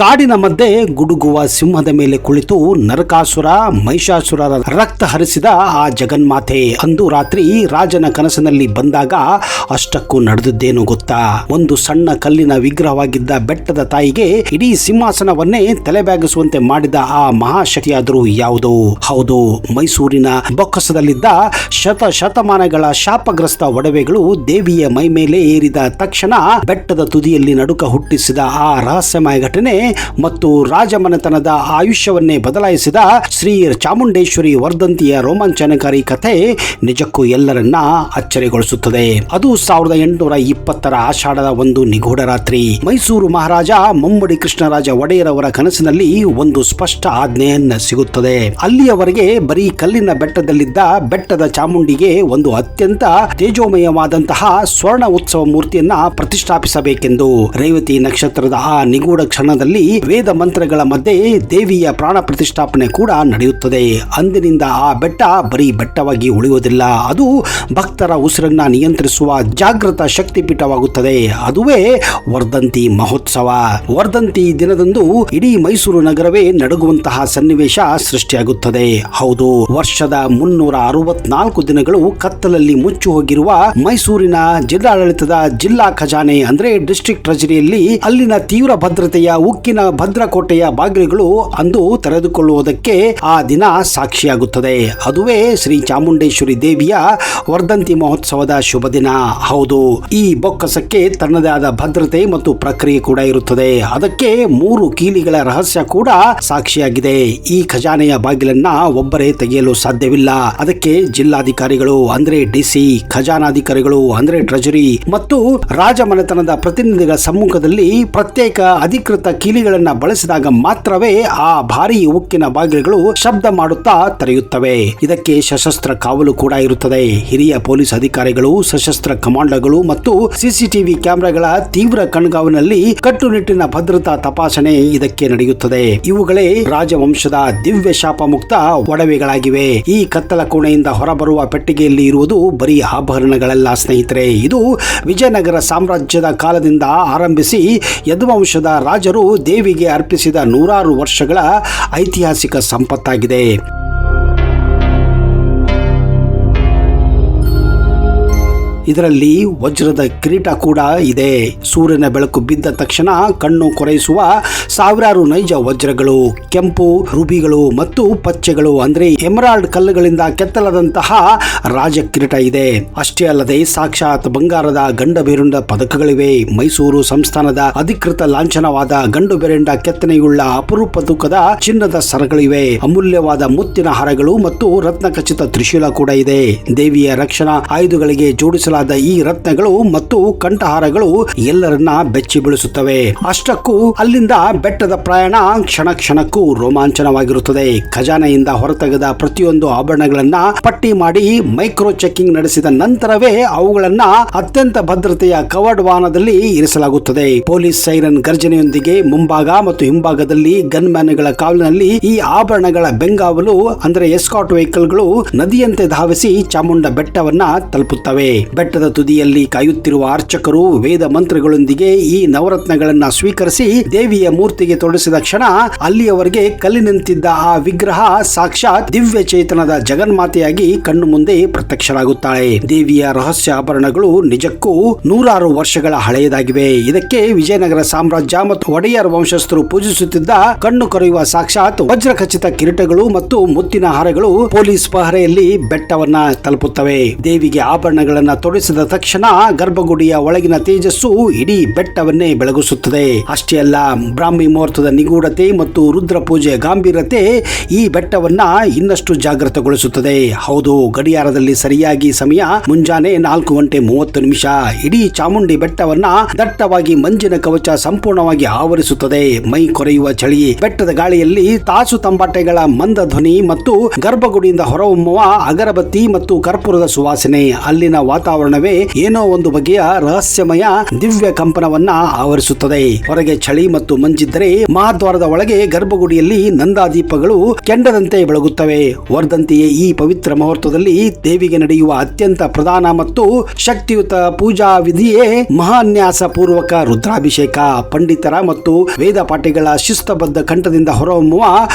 ಕಾಡಿನ ಮಧ್ಯೆ ಗುಡುಗುವ ಸಿಂಹದ ಮೇಲೆ ಕುಳಿತು ನರಕಾಸುರ ಮಹಿಷಾಸುರರ ರಕ್ತ ಹರಿಸಿದ ಆ ಜಗನ್ಮಾತೆ ಅಂದು ರಾತ್ರಿ ರಾಜನ ಕನಸಿನಲ್ಲಿ ಬಂದಾಗ ಅಷ್ಟಕ್ಕೂ ನಡೆದಿದ್ದೇನು ಗೊತ್ತಾ? ಒಂದು ಸಣ್ಣ ಕಲ್ಲಿನ ವಿಗ್ರಹವಾಗಿದ್ದ ಬೆಟ್ಟದ ತಾಯಿಗೆ ಇಡೀ ಸಿಂಹಾಸನವನ್ನೇ ತಲೆಬ್ಯಾಗಿಸುವಂತೆ ಮಾಡಿದ ಆ ಮಹಾಶಕ್ತಿಯಾದರೂ ಯಾವುದು? ಹೌದು, ಮೈಸೂರಿನ ಬೊಕ್ಕಸದಲ್ಲಿದ್ದ ಶತಮಾನಗಳ ಶಾಪಗ್ರಸ್ತ ಒಡವೆಗಳು ದೇವಿಯ ಮೈ ಮೇಲೆ ಏರಿದ ತಕ್ಷಣ ಬೆಟ್ಟದ ತುದಿಯಲ್ಲಿ ನಡುಕ ಹುಟ್ಟಿಸಿದ ಆ ರಹಸ್ಯಮಯ ಘಟನೆ ಮತ್ತು ರಾಜಮನೆತನದ ಆಯುಷ್ಯವನ್ನೇ ಬದಲಾಯಿಸಿದ ಶ್ರೀ ಚಾಮುಂಡೇಶ್ವರಿ ವರ್ಧಂತಿಯ ರೋಮಾಂಚನಕಾರಿ ಕಥೆ ನಿಜಕ್ಕೂ ಎಲ್ಲರನ್ನ ಅಚ್ಚರಿಗೊಳಿಸುತ್ತದೆ. ಅದು 1820 ಆಷಾಢದ ಒಂದು ನಿಗೂಢ ರಾತ್ರಿ. ಮೈಸೂರು ಮಹಾರಾಜ ಮುಮ್ಮಡಿ ಕೃಷ್ಣರಾಜ ಒಡೆಯರವರ ಕನಸಿನಲ್ಲಿ ಒಂದು ಸ್ಪಷ್ಟ ಆಜ್ಞೆಯನ್ನ ಸಿಗುತ್ತದೆ. ಅಲ್ಲಿಯವರೆಗೆ ಬರೀ ಕಲ್ಲಿನ ಬೆಟ್ಟದಲ್ಲಿದ್ದ ಬೆಟ್ಟದ ಚಾಮುಂಡಿಗೆ ಒಂದು ಅತ್ಯಂತ ತೇಜೋಮಯವಾದಂತಹ ಸ್ವರ್ಣ ಉತ್ಸವ ಮೂರ್ತಿಯನ್ನ ಪ್ರತಿಷ್ಠಾಪಿಸಬೇಕೆಂದು. ರೇವತಿ ನಕ್ಷತ್ರದ ಆ ನಿಗೂಢ ಕ್ಷಣದಲ್ಲಿ ವೇದ ಮಂತ್ರಗಳ ಮಧ್ಯೆ ದೇವಿಯ ಪ್ರಾಣ ಪ್ರತಿಷ್ಠಾಪನೆ ಕೂಡ ನಡೆಯುತ್ತದೆ. ಅಂದಿನಿಂದ ಆ ಬೆಟ್ಟ ಬರೀ ಬೆಟ್ಟವಾಗಿ ಉಳಿಯುವುದಿಲ್ಲ, ಅದು ಭಕ್ತರ ಉಸಿರನ್ನ ನಿಯಂತ್ರಿಸುವ ಜಾಗೃತ ಶಕ್ತಿಪೀಠವಾಗುತ್ತದೆ. ಅದುವೇ ವರ್ಧಂತಿ ಮಹೋತ್ಸವ. ವರ್ಧಂತಿ ದಿನದಂದು ಇಡೀ ಮೈಸೂರು ನಗರವೇ ನಡುಗುವಂತಹ ಸನ್ನಿವೇಶ ಸೃಷ್ಟಿಯಾಗುತ್ತದೆ. ಹೌದು, ವರ್ಷದ 364 ದಿನಗಳು ಕತ್ತಲಲ್ಲಿ ಮುಚ್ಚಿ ಹೋಗಿರುವ ಮೈಸೂರಿನ ಜಿಲ್ಲಾಡಳಿತದ ಜಿಲ್ಲಾ ಖಜಾನೆ ಅಂದ್ರೆ ಡಿಸ್ಟ್ರಿಕ್ಟ್ ಟ್ರೆಜರಿಯಲ್ಲಿ ಅಲ್ಲಿನ ತೀವ್ರ ಭದ್ರತೆಯ ಉಕ್ಕಿನ ಭದ್ರಕೋಟೆಯ ಬಾಗಿಲುಗಳು ಅಂದು ತೆರೆದುಕೊಳ್ಳುವುದಕ್ಕೆ ಆ ದಿನ ಸಾಕ್ಷಿಯಾಗುತ್ತದೆ. ಅದುವೇ ಶ್ರೀ ಚಾಮುಂಡೇಶ್ವರಿ ದೇವಿಯ ವರ್ಧಂತಿ ಮಹೋತ್ಸವದ ಶುಭ ದಿನ. ಹೌದು, ಈ ಬೊಕ್ಕಸಕ್ಕೆ ತನ್ನದೇ ಆದ ಭದ್ರತೆ ಮತ್ತು ಪ್ರಕ್ರಿಯೆ ಕೂಡ ಇರುತ್ತದೆ. ಅದಕ್ಕೆ 3 ಕೀಲಿಗಳ ರಹಸ್ಯ ಕೂಡ ಸಾಕ್ಷಿಯಾಗಿದೆ. ಈ ಖಜಾನೆಯ ಬಾಗಿಲನ್ನ ಒಬ್ಬರೇ ತೆಗೆಯಲು ಸಾಧ್ಯವಿಲ್ಲ. ಅದಕ್ಕೆ ಜಿಲ್ಲಾಧಿಕಾರಿಗಳು ಅಂದ್ರೆ ಡಿಸಿ, ಖಜಾನಾಧಿಕಾರಿಗಳು ಅಂದ್ರೆ ಟ್ರೆಜರಿ ಮತ್ತು ರಾಜಮನೆತನದ ಪ್ರತಿನಿಧಿಗಳ ಸಮ್ಮುಖದಲ್ಲಿ ಪ್ರತ್ಯೇಕ ಅಧಿಕೃತ ಕೀಲಿಗಳನ್ನ ಬಳಸಿದಾಗ ಮಾತ್ರವೇ ಆ ಭಾರೀ ಉಕ್ಕಿನ ಬಾಗಿಲುಗಳು ಶಬ್ದ ಮಾಡುತ್ತಾ ತೆರೆಯುತ್ತವೆ. ಇದಕ್ಕೆ ಸಶಸ್ತ್ರ ಕಾವಲು ಕೂಡ ಇರುತ್ತದೆ. ಹಿರಿಯ ಪೊಲೀಸ್ ಅಧಿಕಾರಿಗಳು, ಸಶಸ್ತ್ರ ಕಮಾಂಡೋಗಳು ಮತ್ತು ಸಿಸಿಟಿವಿ ಕ್ಯಾಮೆರಾಗಳ ತೀವ್ರ ಕಣ್ಗಾವಲಿನಲ್ಲಿ ಕಟ್ಟುನಿಟ್ಟಿನ ಭದ್ರತಾ ತಪಾಸಣೆ ಇದಕ್ಕೆ ನಡೆಯುತ್ತದೆ. ಇವುಗಳೇ ರಾಜವಂಶದ ದಿವ್ಯ ಶಾಪ ಮುಕ್ತ ಒಡವೆಗಳಾಗಿವೆ. ಈ ಕತ್ತಲ ಕೋಣೆಯಿಂದ ಹೊರಬರುವ ಪೆಟ್ಟಿಗೆಯಲ್ಲಿ ಇರುವುದು ಬರೀ ಆಭರಣಗಳಲ್ಲ ಸ್ನೇಹಿತರೆ. ಇದು ವಿಜಯನಗರ ಸಾಮ್ರಾಜ್ಯದ ಕಾಲದಿಂದ ಆರಂಭಿಸಿ ಯದುವಂಶದ ರಾಜರು ದೇವಿಗೆ ಅರ್ಪಿಸಿದ 100 ವರ್ಷಗಳ ಐತಿಹಾಸಿಕ ಸಂಪತ್ತಾಗಿದೆ. ಇದರಲ್ಲಿ ವಜ್ರದ ಕಿರೀಟ ಕೂಡ ಇದೆ. ಸೂರ್ಯನ ಬೆಳಕು ಬಿದ್ದ ತಕ್ಷಣ ಕಣ್ಣು ಕೊರೈಸುವ ಸಾವಿರಾರು ನೈಜ ವಜ್ರಗಳು, ಕೆಂಪು ರೂಬಿಗಳು ಮತ್ತು ಪಚ್ಚೆಗಳು ಅಂದ್ರೆ ಎಮರಾಲ್ಡ್ ಕಲ್ಲುಗಳಿಂದ ಕೆತ್ತಲಾದಂತಹ ರಾಜ ಕಿರೀಟ ಇದೆ. ಅಷ್ಟೇ ಅಲ್ಲದೆ ಸಾಕ್ಷಾತ್ ಬಂಗಾರದ ಗಂಡಬೇರುಂಡ ಪದಕಗಳಿವೆ. ಮೈಸೂರು ಸಂಸ್ಥಾನದ ಅಧಿಕೃತ ಲಾಂಛನವಾದ ಗಂಡು ಬೆರೆಂಡ ಕೆತ್ತನೆಯುಳ್ಳ ಅಪರೂಪ ತೂಕದ ಚಿನ್ನದ ಸರಗಳಿವೆ. ಅಮೂಲ್ಯವಾದ ಮುತ್ತಿನ ಹಾರಗಳು ಮತ್ತು ರತ್ನ ಖಚಿತ ತ್ರಿಶೂಲ ಕೂಡ ಇದೆ. ದೇವಿಯ ರಕ್ಷಣಾ ಆಯುಧಗಳಿಗೆ ಜೋಡಿಸಲಾದ ಈ ರತ್ನಗಳು ಮತ್ತು ಕಂಠಹಾರಗಳು ಎಲ್ಲರನ್ನ ಬೆಚ್ಚಿ ಬೀಳಿಸುತ್ತವೆ. ಅಷ್ಟಕ್ಕೂ ಅಲ್ಲಿಂದ ಬೆಟ್ಟದ ಪ್ರಯಾಣ ಕ್ಷಣ ಕ್ಷಣಕ್ಕೂ ರೋಮಾಂಚನವಾಗಿರುತ್ತದೆ. ಖಜಾನೆಯಿಂದ ಹೊರತೆಗೆದ ಪ್ರತಿಯೊಂದು ಆಭರಣಗಳನ್ನ ಪಟ್ಟಿ ಮಾಡಿ ಮೈಕ್ರೋ ಚೆಕಿಂಗ್ ನಡೆಸಿದ ನಂತರವೇ ಅವುಗಳನ್ನ ಅತ್ಯಂತ ಭದ್ರತೆಯ ಕವರ್ಡ್ ವಾಹನದಲ್ಲಿ ಇರಿಸಲಾಗುತ್ತದೆ. ಪೊಲೀಸ್ ಸೈರನ್ ಗರ್ಜನೆಯೊಂದಿಗೆ ಮುಂಭಾಗ ಮತ್ತು ಹಿಂಭಾಗದಲ್ಲಿ ಗನ್ ಮ್ಯಾನ್ಗಳ ಕಾವಲಿನಲ್ಲಿ ಈ ಆಭರಣಗಳ ಬೆಂಗಾವಲು ಅಂದ್ರೆ ಎಸ್ಕಾಟ್ ವೆಹಿಕಲ್ಗಳು ನದಿಯಂತೆ ಧಾವಿಸಿ ಚಾಮುಂಡ ಬೆಟ್ಟವನ್ನ ತಲುಪುತ್ತವೆ. ಬೆಟ್ಟದ ತುದಿಯಲ್ಲಿ ಕಾಯುತ್ತಿರುವ ಅರ್ಚಕರು ವೇದ ಮಂತ್ರಗಳೊಂದಿಗೆ ಈ ನವರತ್ನಗಳನ್ನ ಸ್ವೀಕರಿಸಿ ದೇವಿಯ ಮೂರ್ತಿಗೆ ತೊಡಸಿದ ಕ್ಷಣ ಅಲ್ಲಿಯವರೆಗೆ ಕಲ್ಲಿನಂತಿದ್ದ ಆ ವಿಗ್ರಹ ಸಾಕ್ಷಾತ್ ದಿವ್ಯ ಚೇತನದ ಜಗನ್ಮಾತೆಯಾಗಿ ಕಣ್ಣು ಮುಂದೆ ಪ್ರತ್ಯಕ್ಷರಾಗುತ್ತಾಳೆ. ದೇವಿಯ ರಹಸ್ಯ ಆಭರಣಗಳು ನಿಜಕ್ಕೂ 100 ವರ್ಷಗಳ ಹಳೆಯದಾಗಿವೆ. ಇದಕ್ಕೆ ವಿಜಯನಗರ ಸಾಮ್ರಾಜ್ಯ ಮತ್ತು ಒಡೆಯರ್ ವಂಶಸ್ಥರು ಪೂಜಿಸುತ್ತಿದ್ದ ಕಣ್ಣು ಕೊರೆಯುವ ಸಾಕ್ಷಾತ್ ವಜ್ರ ಖಚಿತ ಕಿರೀಟಗಳು ಮತ್ತು ಮುತ್ತಿನ ಹಾರಗಳು ಪೊಲೀಸ್ ಪಹರೆಯಲ್ಲಿ ಬೆಟ್ಟವನ್ನ ತಲುಪುತ್ತವೆ. ದೇವಿಗೆ ಆಭರಣಗಳನ್ನ ತೊಡಿಸಿದ ತಕ್ಷಣ ಗರ್ಭಗುಡಿಯ ಒಳಗಿನ ತೇಜಸ್ಸು ಇಡೀ ಬೆಟ್ಟವನ್ನೇ ಬೆಳಗಿಸುತ್ತದೆ. ಅಷ್ಟೇ ಅಲ್ಲ, ಬ್ರಾಹ್ಮಿ ಮುಹೂರ್ತದ ನಿಗೂಢತೆ ಮತ್ತು ರುದ್ರ ಪೂಜೆಯ ಗಾಂಭೀರ್ಯತೆ ಈ ಬೆಟ್ಟವನ್ನ ಇನ್ನಷ್ಟು ಜಾಗೃತಗೊಳಿಸುತ್ತದೆ. ಹೌದು, ಗಡಿಯಾರದಲ್ಲಿ ಸರಿಯಾಗಿ ಸಮಯ ಮುಂಜಾನೆ 4:30. ಇಡೀ ಚಾಮುಂಡಿ ಬೆಟ್ಟವನ್ನ ದಟ್ಟವಾಗಿ ಮಂಜಿನ ಕವಚ ಸಂಪೂರ್ಣವಾಗಿ ಆವರಿಸುತ್ತದೆ. ಮೈ ಕೊರೆಯುವ ಚಳಿ, ಬೆಟ್ಟದ ಗಾಳಿಯಲ್ಲಿ ತಾಸು ತಂಬಾಟೆಗಳ ಮಂದ ಧ್ವನಿ ಮತ್ತು ಗರ್ಭಗುಡಿಯಿಂದ ಹೊರಹೊಮ್ಮುವ ಅಗರಬತ್ತಿ ಮತ್ತು ಕರ್ಪೂರದ ಸುವಾಸನೆ ಅಲ್ಲಿನ ವಾತಾವರಣ ವಾತಾವರಣವೇ ಏನೋ ಒಂದು ಬಗೆಯ ರಹಸ್ಯಮಯ ದಿವ್ಯ ಕಂಪನವನ್ನ ಆವರಿಸುತ್ತದೆ. ಹೊರಗೆ ಚಳಿ ಮತ್ತು ಮಂಜಿದ್ದರೆ ಮಹಾದ್ವಾರದ ಒಳಗೆ ಗರ್ಭಗುಡಿಯಲ್ಲಿ ನಂದಾದೀಪಗಳು ಕೆಂಡದಂತೆ ಬೆಳಗುತ್ತವೆ. ವರ್ಧಂತಿಯ ಈ ಪವಿತ್ರ ಮುಹೂರ್ತದಲ್ಲಿ ದೇವಿಗೆ ನಡೆಯುವ ಅತ್ಯಂತ ಪ್ರಧಾನ ಮತ್ತು ಶಕ್ತಿಯುತ ಪೂಜಾ ವಿಧಿಯೇ ಮಹಾನ್ಯಾಸ ಪೂರ್ವಕ ರುದ್ರಾಭಿಷೇಕ. ಪಂಡಿತರ ಮತ್ತು ವೇದ ಪಾಠಿಗಳ ಶಿಸ್ತಬದ್ಧ ಕಂಠದಿಂದ ಹೊರಹೊಮ್ಮುವ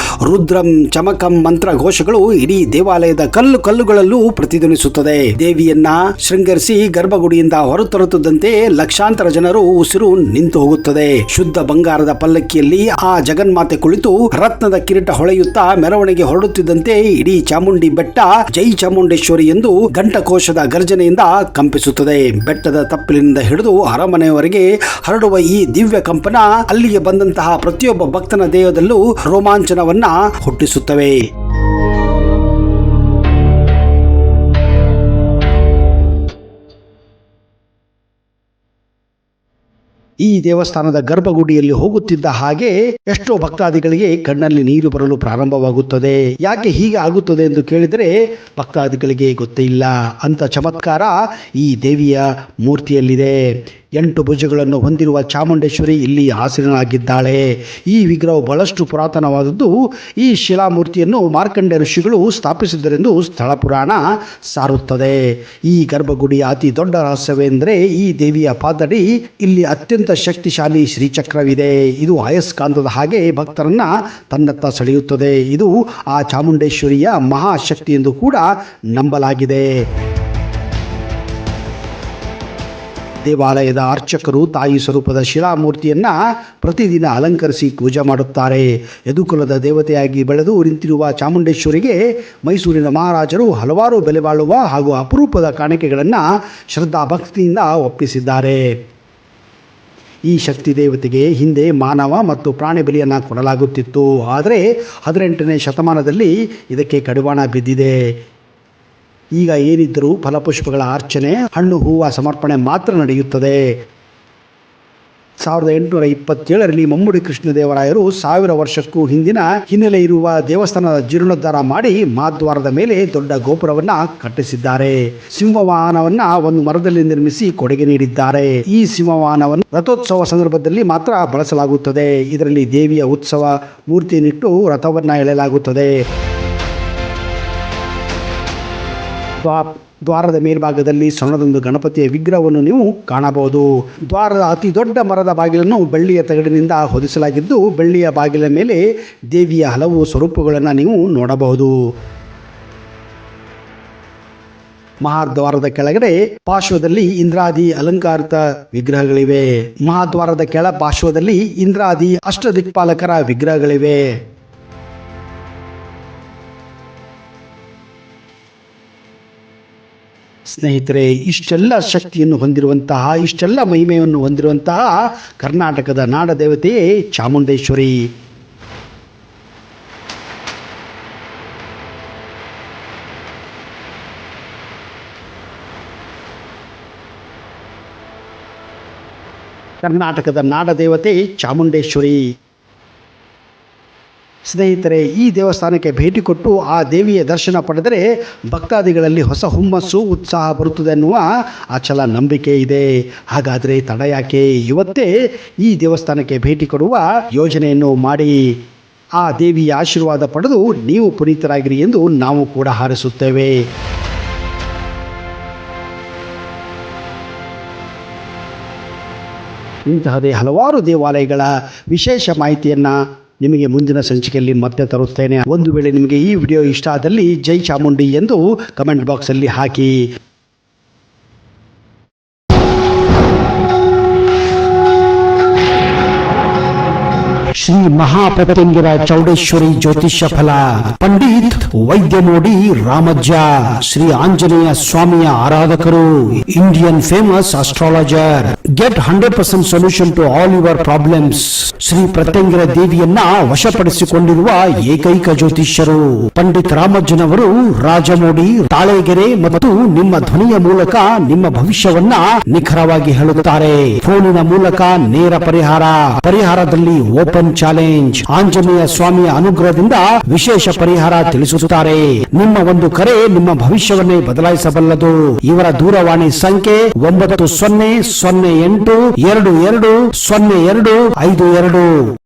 ರುದ್ರಂ ಚಮಕಂ ಮಂತ್ರ ಘೋಷಗಳು ಇಡೀ ದೇವಾಲಯದ ಕಲ್ಲುಗಳಲ್ಲೂ ಪ್ರತಿಧ್ವನಿಸುತ್ತದೆ. ದೇವಿಯನ್ನ ಶೃಂಗರಿಸಿ ಗರ್ಭಗುಡಿಯಿಂದ ಹೊರತರುತ್ತಿದ್ದಂತೆ ಲಕ್ಷಾಂತರ ಜನರು ಉಸಿರು ನಿಂತು ಹೋಗುತ್ತದೆ. ಶುದ್ಧ ಬಂಗಾರದ ಪಲ್ಲಕ್ಕಿಯಲ್ಲಿ ಆ ಜಗನ್ಮಾತೆ ಕುಳಿತು ರತ್ನದ ಕಿರೀಟ ಹೊಳೆಯುತ್ತಾ ಮೆರವಣಿಗೆ ಹೊರಡುತ್ತಿದ್ದಂತೆ ಇಡೀ ಚಾಮುಂಡಿ ಬೆಟ್ಟ ಜೈ ಚಾಮುಂಡೇಶ್ವರಿ ಎಂದು ಘಂಟಕೋಶದ ಗರ್ಜನೆಯಿಂದ ಕಂಪಿಸುತ್ತದೆ. ಬೆಟ್ಟದ ತಪ್ಪಲಿನಿಂದ ಹಿಡಿದು ಅರಮನೆಯವರೆಗೆ ಹರಡುವ ಈ ದಿವ್ಯ ಕಂಪನ ಅಲ್ಲಿಗೆ ಬಂದಂತಹ ಪ್ರತಿಯೊಬ್ಬ ಭಕ್ತನ ದೇಹದಲ್ಲೂ ರೋಮಾಂಚನವನ್ನ ಹುಟ್ಟಿಸುತ್ತವೆ. ಈ ದೇವಸ್ಥಾನದ ಗರ್ಭಗುಡಿಯಲ್ಲಿ ಹೋಗುತ್ತಿದ್ದ ಹಾಗೆ ಎಷ್ಟೋ ಭಕ್ತಾದಿಗಳಿಗೆ ಕಣ್ಣಲ್ಲಿ ನೀರು ಬರಲು ಪ್ರಾರಂಭವಾಗುತ್ತದೆ. ಯಾಕೆ ಹೀಗೆ ಆಗುತ್ತದೆ ಎಂದು ಕೇಳಿದರೆ ಭಕ್ತಾದಿಗಳಿಗೆ ಗೊತ್ತೇ ಇಲ್ಲ. ಅಂತ ಚಮತ್ಕಾರ ಈ ದೇವಿಯ ಮೂರ್ತಿಯಲ್ಲಿದೆ. 8 ಭುಜಗಳನ್ನು ಹೊಂದಿರುವ ಚಾಮುಂಡೇಶ್ವರಿ ಇಲ್ಲಿ ಆಸೀನಳಾಗಿದ್ದಾಳೆ. ಈ ವಿಗ್ರಹವು ಬಹಳಷ್ಟು ಪುರಾತನವಾದದ್ದು. ಈ ಶಿಲಾಮೂರ್ತಿಯನ್ನು ಮಾರ್ಕಂಡ ಋಷಿಗಳು ಸ್ಥಾಪಿಸಿದರೆಂದು ಸ್ಥಳ ಪುರಾಣ ಸಾರುತ್ತದೆ. ಈ ಗರ್ಭಗುಡಿಯ ಅತಿ ದೊಡ್ಡ ರಹಸ್ಯವೆಂದರೆ ಈ ದೇವಿಯ ಪಾದಡಿ ಇಲ್ಲಿ ಅತ್ಯಂತ ಶಕ್ತಿಶಾಲಿ ಶ್ರೀಚಕ್ರವಿದೆ. ಇದು ಅಯಸ್ಕಾಂತದ ಹಾಗೆ ಭಕ್ತರನ್ನ ತನ್ನತ್ತ ಸೆಳೆಯುತ್ತದೆ. ಇದು ಆ ಚಾಮುಂಡೇಶ್ವರಿಯ ಮಹಾಶಕ್ತಿ ಎಂದು ಕೂಡ ನಂಬಲಾಗಿದೆ. ದೇವಾಲಯದ ಅರ್ಚಕರು ತಾಯಿ ಸ್ವರೂಪದ ಶಿಲಾಮೂರ್ತಿಯನ್ನ ಪ್ರತಿದಿನ ಅಲಂಕರಿಸಿ ಪೂಜೆ ಮಾಡುತ್ತಾರೆ. ಯದುಕುಲದ ದೇವತೆಯಾಗಿ ಬೆಳೆದು ನಿಂತಿರುವ ಚಾಮುಂಡೇಶ್ವರಿಗೆ ಮೈಸೂರಿನ ಮಹಾರಾಜರು ಹಲವಾರು ಬೆಲೆ ಬಾಳುವ ಹಾಗೂ ಅಪರೂಪದ ಕಾಣಿಕೆಗಳನ್ನು ಶ್ರದ್ಧಾ ಭಕ್ತಿಯಿಂದ ಒಪ್ಪಿಸಿದ್ದಾರೆ. ಈ ಶಕ್ತಿ ದೇವತೆಗೆ ಹಿಂದೆ ಮಾನವ ಮತ್ತು ಪ್ರಾಣಿ ಬಲಿಯನ್ನು ಕೊಡಲಾಗುತ್ತಿತ್ತು. ಆದರೆ 18ನೇ ಶತಮಾನದಲ್ಲಿ ಇದಕ್ಕೆ ಕಡಿವಾಣ ಬಿದ್ದಿದೆ. ಈಗ ಏನಿದ್ದರೂ ಫಲಪುಷ್ಪಗಳ ಅರ್ಚನೆ, ಹಣ್ಣು ಹೂವು ಸಮರ್ಪಣೆ ಮಾತ್ರ ನಡೆಯುತ್ತದೆ. 1827ರಲ್ಲಿ ಮಮ್ಮುಡಿ ಕೃಷ್ಣದೇವರಾಯರು 1000 ವರ್ಷಕ್ಕೂ ಹಿಂದಿನ ಹಿನ್ನೆಲೆ ಇರುವ ದೇವಸ್ಥಾನದ ಜೀರ್ಣೋದ್ಧಾರ ಮಾಡಿ ಮಹಾದ್ವಾರದ ಮೇಲೆ ದೊಡ್ಡ ಗೋಪುರವನ್ನ ಕಟ್ಟಿಸಿದ್ದಾರೆ. ಸಿಂಹವಾಹನವನ್ನ ಒಂದು ಮರದಲ್ಲಿ ನಿರ್ಮಿಸಿ ಕೊಡುಗೆ ನೀಡಿದ್ದಾರೆ. ಈ ಸಿಂಹವಾಹನವನ್ನು ರಥೋತ್ಸವ ಸಂದರ್ಭದಲ್ಲಿ ಮಾತ್ರ ಬಳಸಲಾಗುತ್ತದೆ. ಇದರಲ್ಲಿ ದೇವಿಯ ಉತ್ಸವ ಮೂರ್ತಿಯನ್ನಿಟ್ಟು ರಥವನ್ನ ಎಳೆಯಲಾಗುತ್ತದೆ. ದ್ವಾರದ ಮೇಲ್ಭಾಗದಲ್ಲಿ ಸಣ್ಣದೊಂದು ಗಣಪತಿಯ ವಿಗ್ರಹವನ್ನು ನೀವು ಕಾಣಬಹುದು. ದ್ವಾರದ ಅತಿ ದೊಡ್ಡ ಮರದ ಬಾಗಿಲನ್ನು ಬೆಳ್ಳಿಯ ತಗಡಿನಿಂದ ಹೊದಿಸಲಾಗಿದ್ದು, ಬೆಳ್ಳಿಯ ಬಾಗಿಲ ಮೇಲೆ ದೇವಿಯ ಹಲವು ಸ್ವರೂಪಗಳನ್ನು ನೀವು ನೋಡಬಹುದು. ಮಹಾದ್ವಾರದ ಕೆಳಗಡೆ ಪಾರ್ಶ್ವದಲ್ಲಿ ಇಂದ್ರಾದಿ ಅಲಂಕಾರಿತ ವಿಗ್ರಹಗಳಿವೆ. ಮಹಾದ್ವಾರದ ಕೆಳ ಪಾರ್ಶ್ವದಲ್ಲಿ ಇಂದ್ರಾದಿ ಅಷ್ಟದಿಕ್ಪಾಲಕರ ವಿಗ್ರಹಗಳಿವೆ. ಸ್ನೇಹಿತರೆ, ಇಷ್ಟೆಲ್ಲ ಶಕ್ತಿಯನ್ನು ಹೊಂದಿರುವಂತಹ, ಇಷ್ಟೆಲ್ಲ ಮಹಿಮೆಯನ್ನು ಹೊಂದಿರುವಂತಹ ಕರ್ನಾಟಕದ ನಾಡದೇವತೆಯೇ ಚಾಮುಂಡೇಶ್ವರಿ. ಕರ್ನಾಟಕದ ನಾಡದೇವತೆ ಚಾಮುಂಡೇಶ್ವರಿ. ಸ್ನೇಹಿತರೆ, ಈ ದೇವಸ್ಥಾನಕ್ಕೆ ಭೇಟಿ ಕೊಟ್ಟು ಆ ದೇವಿಯ ದರ್ಶನ ಪಡೆದರೆ ಭಕ್ತಾದಿಗಳಲ್ಲಿ ಹೊಸ ಹುಮ್ಮಸ್ಸು, ಉತ್ಸಾಹ ಬರುತ್ತದೆ ಅನ್ನುವ ಅಚಲ ನಂಬಿಕೆ ಇದೆ. ಹಾಗಾದರೆ ತಡ ಯಾಕೆ? ಇವತ್ತೇ ಈ ದೇವಸ್ಥಾನಕ್ಕೆ ಭೇಟಿ ಕೊಡುವ ಯೋಜನೆಯನ್ನು ಮಾಡಿ ಆ ದೇವಿಯ ಆಶೀರ್ವಾದ ಪಡೆದು ನೀವು ಪುನೀತರಾಗಿರಿ ಎಂದು ನಾವು ಕೂಡ ಹಾರೈಸುತ್ತೇವೆ. ಇಂತಹದೇ ಹಲವಾರು ದೇವಾಲಯಗಳ ವಿಶೇಷ ಮಾಹಿತಿಯನ್ನು ನಿಮಗೆ ಮುಂದಿನ ಸಂಚಿಕೆಯಲ್ಲಿ ಮತ್ತೆ ತರುತ್ತೇನೆ. ಒಂದು ವೇಳೆ ನಿಮಗೆ ಈ ವಿಡಿಯೋ ಇಷ್ಟ ಆದಲ್ಲಿ ಜೈ ಚಾಮುಂಡಿ ಎಂದು ಕಮೆಂಟ್ ಬಾಕ್ಸಲ್ಲಿ ಹಾಕಿ. ಶ್ರೀ ಮಹಾಪತಂಗಿರ ಚೌಡೇಶ್ವರಿ ಜ್ಯೋತಿಷ್ಯ ಫಲ, ಪಂಡಿತ್ ವೈದ್ಯಮೋಡಿ ರಾಮಜ್ಜ, ಶ್ರೀ ಆಂಜನೇಯ ಸ್ವಾಮಿಯ ಆರಾಧಕರು, Indian famous astrologer, get 100% solution to all your problems. Shri Pratyangira ದೇವಿಯನ್ನ ವಶಪಡಿಸಿಕೊಂಡಿರುವ ಏಕೈಕ ಜ್ಯೋತಿಷ್ಯರು ಪಂಡಿತ್ ರಾಮಜ್ಜನವರು ರಾಜಮೋಡಿ, ತಾಳೆಗೆರೆ ಮತ್ತು ನಿಮ್ಮ ಧ್ವನಿಯ ಮೂಲಕ ನಿಮ್ಮ ಭವಿಷ್ಯವನ್ನ ನಿಖರವಾಗಿ ಹೇಳುತ್ತಾರೆ. ಫೋನಿನ ಮೂಲಕ ನೇರ ಪರಿಹಾರದಲ್ಲಿ ಓಪನ್ ಚಾಲೆಂಜ್. ಆಂಜನೇಯ ಸ್ವಾಮಿಯ ಅನುಗ್ರಹದಿಂದ ವಿಶೇಷ ಪರಿಹಾರ ತಿಳಿಸುತ್ತಾರೆ. ನಿಮ್ಮ ಒಂದು ಕರೆ ನಿಮ್ಮ ಭವಿಷ್ಯವನ್ನೇ ಬದಲಾಯಿಸಬಲ್ಲದು. ಇವರ ದೂರವಾಣಿ ಸಂಖ್ಯೆ 9008220252.